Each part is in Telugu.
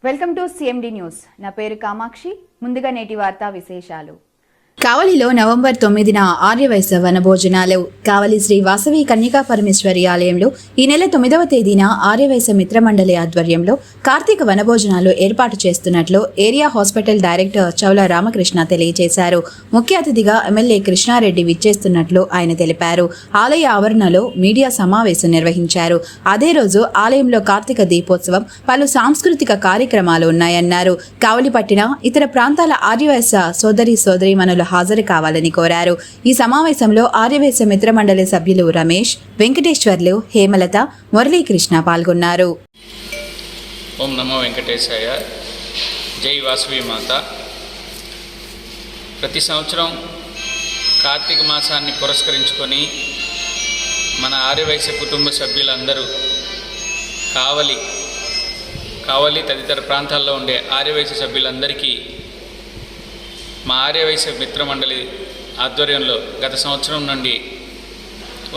Welcome to CMD news. నా పేరు కామాక్షి. ముందుగా నేటి వార్తా విశేషాలు. కావలిలో నవంబర్ 9న ఆర్యవైశ్య వనభోజనాలు. కావలి శ్రీ వాసవి కన్యకా పరమేశ్వరి ఆలయంలో ఈ నెల 9వ తేదీన ఆర్యవైశ్య మిత్రమండలి ఆధ్వర్యంలో కార్తీక వనభోజనాలు ఏర్పాటు చేస్తున్నట్లు ఏరియా హాస్పిటల్ డైరెక్టర్ చౌల రామకృష్ణ తెలియజేశారు. ముఖ్య అతిథిగా ఎమ్మెల్యే కృష్ణారెడ్డి విచ్చేస్తున్నట్లు ఆయన తెలిపారు. ఆలయ ఆవరణలో మీడియా సమావేశం నిర్వహించారు. అదే రోజు ఆలయంలో కార్తీక దీపోత్సవం, పలు సాంస్కృతిక కార్యక్రమాలు ఉన్నాయన్నారు. కావలి పట్టిన ఇతర ప్రాంతాల ఆర్యవైశ్య సోదరీమణులు హాజరు కావాలని కోరారు. ఈ సమావేశంలో ఆర్యవైశ్య మిత్రమండలి సభ్యులు రమేష్, వెంకటేశ్వర్లు, హేమలత, మురళీకృష్ణ పాల్గొన్నారు. ఓం నమో వెంకటేశాయ. జై వాసవి మాత. ప్రతి సంవత్సరం కార్తీక మాసాన్ని పురస్కరించుకొని మన ఆర్యవైశ్య కుటుంబ సభ్యులందరూ కావలి తదితర ప్రాంతాల్లో ఉండే ఆర్యవైశ్య సభ్యులందరికీ మా ఆర్యవైశ్య మిత్రమండలి ఆధ్వర్యంలో గత సంవత్సరం నుండి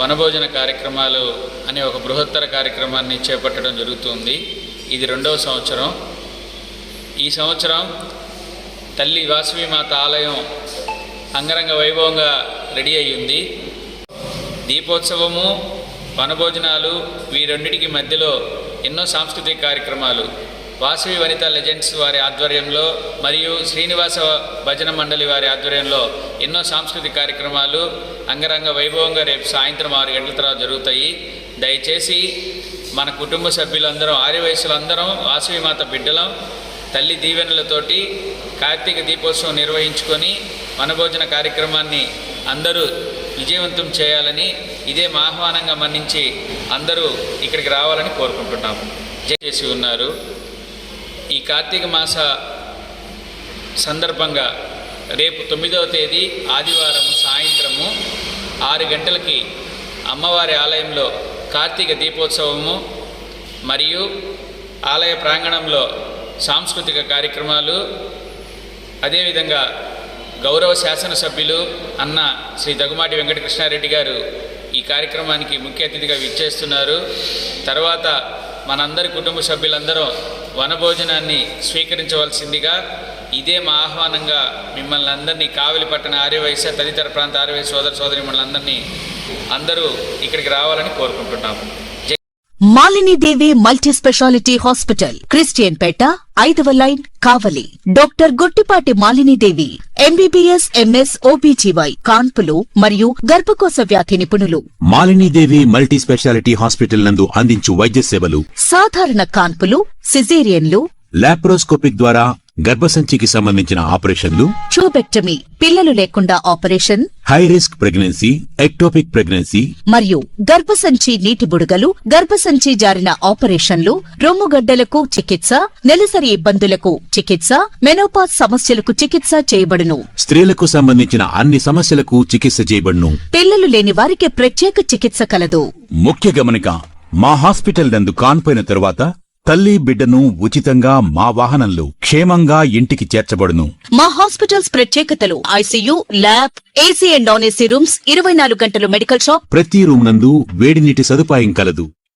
వనభోజన కార్యక్రమాలు అనే ఒక బృహత్తర కార్యక్రమాన్ని చేపట్టడం జరుగుతుంది. ఇది 2వ సంవత్సరం. ఈ సంవత్సరం తల్లి వాసవిమాత ఆలయం అంగరంగ వైభవంగా రెడీ అయ్యింది. దీపోత్సవము, వనభోజనాలు, వీరెండిటికి మధ్యలో ఎన్నో సాంస్కృతిక కార్యక్రమాలు వాసవి వనిత లెజెండ్స్ వారి ఆధ్వర్యంలో మరియు శ్రీనివాస భజన మండలి వారి ఆధ్వర్యంలో ఎన్నో సాంస్కృతిక కార్యక్రమాలు అంగరంగ వైభవంగా రేపు సాయంత్రం 6 గంటల తర్వాత జరుగుతాయి. దయచేసి మన కుటుంబ సభ్యులందరం, ఆర్యవైశ్యులందరం, వాసవిమాత బిడ్డలం, తల్లి దీవెనలతోటి కార్తీక దీపోత్సవం నిర్వహించుకొని వనభోజన కార్యక్రమాన్ని అందరూ విజయవంతం చేయాలని, ఇదే మా ఆహ్వానంగా మన్నించి అందరూ ఇక్కడికి రావాలని కోరుకుంటున్నాము. చేసి ఉన్నారు. ఈ కార్తీక మాస సందర్భంగా రేపు 9వ తేదీ ఆదివారం సాయంత్రము 6 గంటలకి అమ్మవారి ఆలయంలో కార్తీక దీపోత్సవము మరియు ఆలయ ప్రాంగణంలో సాంస్కృతిక కార్యక్రమాలు, అదేవిధంగా గౌరవ శాసనసభ్యులు అన్న శ్రీ దగ్గుమాటి వెంకటకృష్ణారెడ్డి గారు ఈ కార్యక్రమానికి ముఖ్య అతిథిగా విచ్చేస్తున్నారు. తర్వాత మనందరి కుటుంబ సభ్యులందరం వనభోజనాన్ని స్వీకరించవలసిందిగా ఇదే మా ఆహ్వానంగా మిమ్మల్ని అందరినీ, కావలి పట్టణ ఆర్యవైశ్య తదితర ప్రాంత ఆర్యవైశ్య సోదరీమణులందరినీ అందరూ ఇక్కడికి రావాలని కోరుకుంటున్నాము. Malini Devi multi speciality hospital, Christian Pet, 5వ line, Kavali. Doctor Guttipati Malinidevi, MBBS, MS, OBGY, కాన్పులు మరియు గర్భకోశ వ్యాధి నిపుణులు. మాలినీదేవి మల్టీ స్పెషాలిటీ హాస్పిటల్ నందు అందించు వైద్య సేవలు: సాధారణ కాన్పులు, సిజేరియన్లు, లాప్రోస్కోపిక్ ద్వారా గర్భసంచికి సంబంధించిన ఆపరేషన్లు, ట్యూబెక్టమీ, పిల్లలు లేకుండా operation, high risk pregnancy, ectopic pregnancy మరియు గర్భసంచి నీటి బుడగలు, గర్భసంచి జారిన ఆపరేషన్లు, రొమ్ముగడ్డలకు చికిత్స, నెలసరి ఇబ్బందులకు చికిత్స, మెనోపాజ్ సమస్యలకు చికిత్స చేయబడును. స్త్రీలకు సంబంధించిన అన్ని సమస్యలకు చికిత్స చేయబడును. పిల్లలు లేని వారికి ప్రత్యేక చికిత్స కలదు. ముఖ్య గమనిక: మా హాస్పిటల్ నందు కాన్పోయిన తరువాత తల్లి బిడ్డను ఉచితంగా మా వాహనంలో క్షేమంగా ఇంటికి చేర్చబడును. మా హాస్పిటల్స్ ప్రత్యేకతలు: ICU, lab, AC and non AC rooms, 24 గంటలు మెడికల్ షాప్, ప్రతి రూమ్ నందు వేడి నీటి సదుపాయం కలదు.